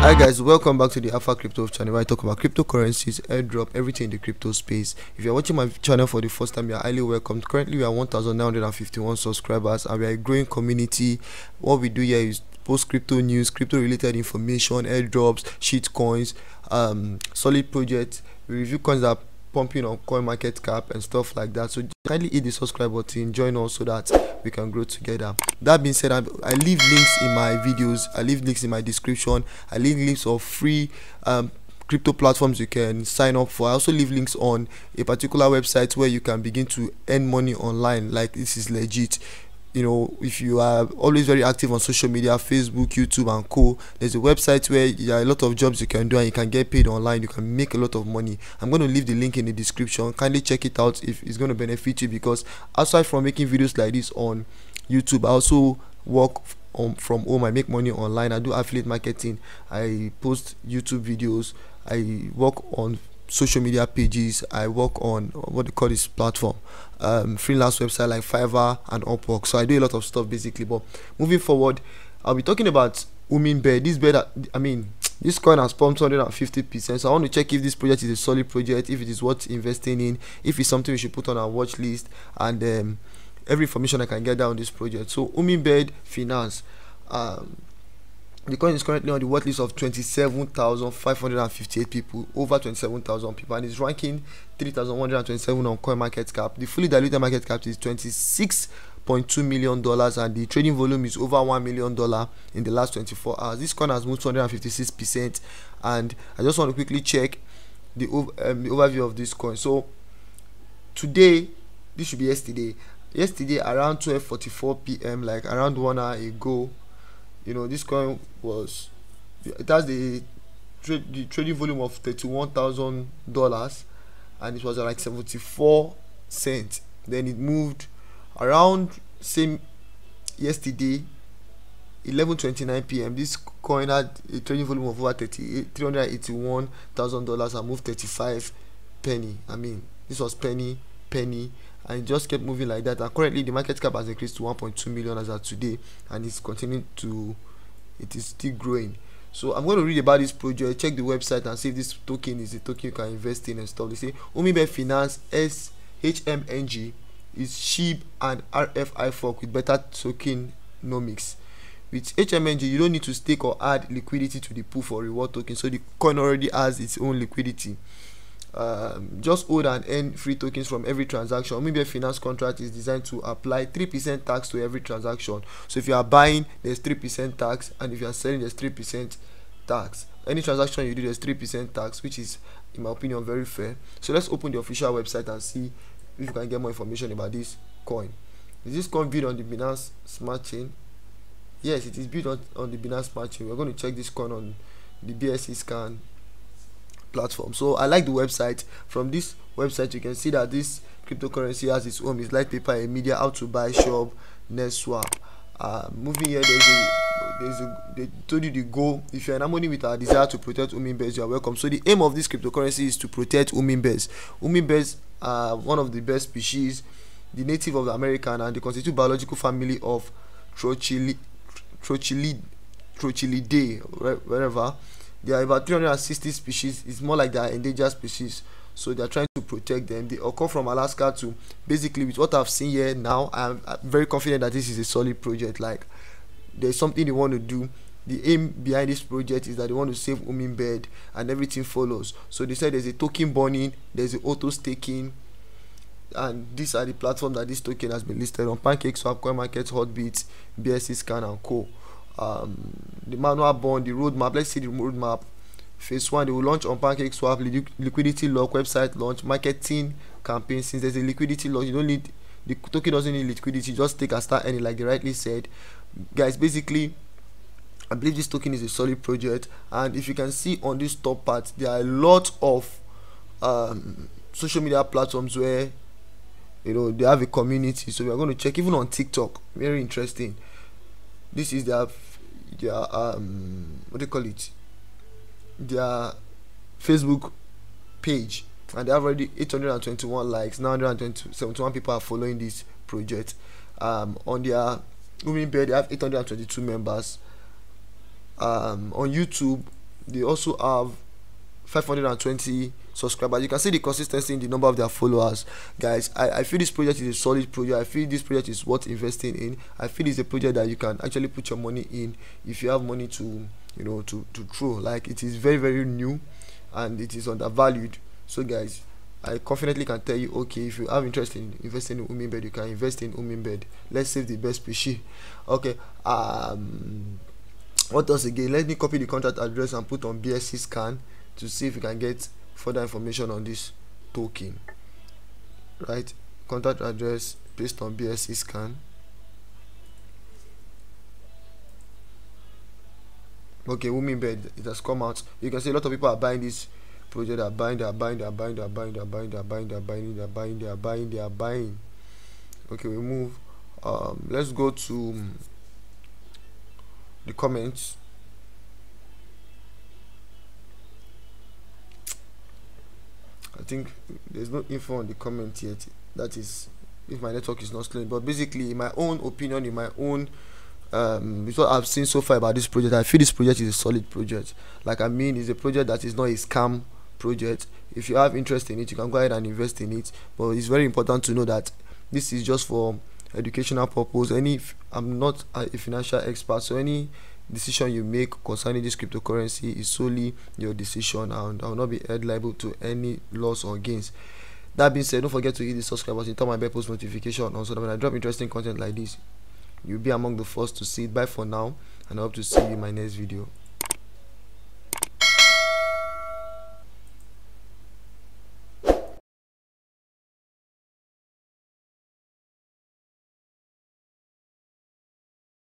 Hi guys, welcome back to the Alpha Crypto channel where I talk about cryptocurrencies, airdrop, everything in the crypto space. If you're watching my channel for the first time, you're highly welcome. Currently we are 1951 subscribers and we are a growing community. What we do here is post crypto news, crypto related information, airdrops, shit coins, solid projects. We review coins that are pumping on coin market cap and stuff like that. So kindly hit the subscribe button, join us so that we can grow together. That being said, I leave links in my videos, I leave links in my description, I leave links of free crypto platforms you can sign up for. I also leave links on a particular website where you can begin to earn money online. Like, this is legit. You know, if you are always very active on social media, Facebook, YouTube and co, there's a website where there are a lot of jobs you can do and you can get paid online. You can make a lot of money. I'm going to leave the link in the description. Kindly check it out if it's going to benefit you, because aside from making videos like this on YouTube, I also work from home. I make money online. I do affiliate marketing. I post YouTube videos. I work on social media pages. I work on what they call this platform, freelance website like Fiverr and Upwork. So I do a lot of stuff basically. But moving forward, I'll be talking about Hummingbird. This bird, this coin has pumped 150%. So I want to check if this project is a solid project, if it is worth investing in, if it's something we should put on our watch list, and every information I can get down on this project. So Hummingbird Finance, the coin is currently on the watch list of 27,558 people, over 27,000 people, and is ranking 3,127 on coin market cap. The fully diluted market cap is $26.2 million, and the trading volume is over $1 million in the last 24 hours. This coin has moved 256%, and I just want to quickly check the overview of this coin. So today, this should be yesterday around 12:44 p.m., like around 1 hour ago, you know, this coin was, it has the trading volume of $31,000, and it was at like 74 cents. Then it moved around same yesterday 11:29 p.m. This coin had a trading volume of over $381,000 and moved 35 penny. I mean, this was penny, and it just kept moving like that. And currently the market cap has increased to 1.2 million as of today, and it's continuing to, it is still growing. So I'm going to read about this project, check the website and see if this token is a token you can invest in and stuff. They say Hummingbird Finance Hmng is SHIB and RFI fork with better tokenomics. With Hmng, you don't need to stake or add liquidity to the pool for reward token, so the coin already has its own liquidity. Just hold and earn free tokens from every transaction. Hummingbird Finance contract is designed to apply 3% tax to every transaction. So if you are buying, there's 3% tax, and if you are selling, there's 3% tax. Any transaction you do, there's 3% tax, which is, in my opinion, very fair. So let's open the official website and see if you can get more information about this coin. Is this coin built on the Binance Smart Chain? Yes, it is built on the Binance Smart Chain. We're going to check this coin on the BSC scan platform. So I like the website. From this website you can see that this cryptocurrency has its own. It's like paper and media, how to buy, shop, net swap. Moving here, they told you the goal. If you're an harmony with our desire to protect hummingbirds, you are welcome. So the aim of this cryptocurrency is to protect hummingbirds. Hummingbirds are one of the best species, the native of the American, and they constitute biological family of Trochilidae, wherever. There are about 360 species. It's more like they are endangered species, so they are trying to protect them. They occur from Alaska to, basically, with what I've seen here now, I'm very confident that this is a solid project. Like, there's something they want to do. The aim behind this project is that they want to save hummingbird, and everything follows. So they said there's a token burning, there's a auto staking, and these are the platforms that this token has been listed on: PancakeSwap, CoinMarket, Hotbit, BSC Scan and co. The manual bond, the roadmap. Let's see the roadmap. Phase 1, they will launch on PancakeSwap, liquidity lock, website launch, marketing campaign. Since there's a liquidity lock, you don't need, the token doesn't need liquidity, just take and start earning, like they rightly said. Guys, basically, I believe this token is a solid project, and if you can see on this top part, there are a lot of social media platforms where, you know, they have a community. So we are going to check even on TikTok. Very interesting. This is their what do you call it, their Facebook page, and they have already 821 likes. 971 people are following this project. On their Hummingbird, they have 822 members. On YouTube, they also have 520 subscribers. You can see the consistency in the number of their followers. Guys, I feel this project is a solid project. I feel this project is worth investing in. I feel it's a project that you can actually put your money in if you have money to, you know, to throw. Like, it is very, very new and it is undervalued. So guys, I confidently can tell you, okay, if you have interest in investing in Hummingbird, you can invest in Hummingbird. Let's save the best species. Okay, what else again? Let me copy the contract address and put on BSC scan to see if we can get further information on this token. Right, contact address, paste on BSC scan. Okay, Hummingbird, it has come out. You can see a lot of people are buying this project, they are buying. Okay, we move. Let's go to the comments. I think there's no info on the comment yet. That is if my network is not slowing. But basically, in my own opinion, in my own with what I've seen so far about this project, I feel this project is a solid project. Like, I mean, it's a project that is not a scam project. If you have interest in it, you can go ahead and invest in it. But it's very important to know that this is just for educational purpose. I'm not a financial expert, so any decision you make concerning this cryptocurrency is solely your decision, and I will not be held liable to any loss or gains. That being said, don't forget to hit the subscribe button, turn my bell post notification on, so that when I drop interesting content like this, you'll be among the first to see it. Bye for now, and I hope to see you in my next video.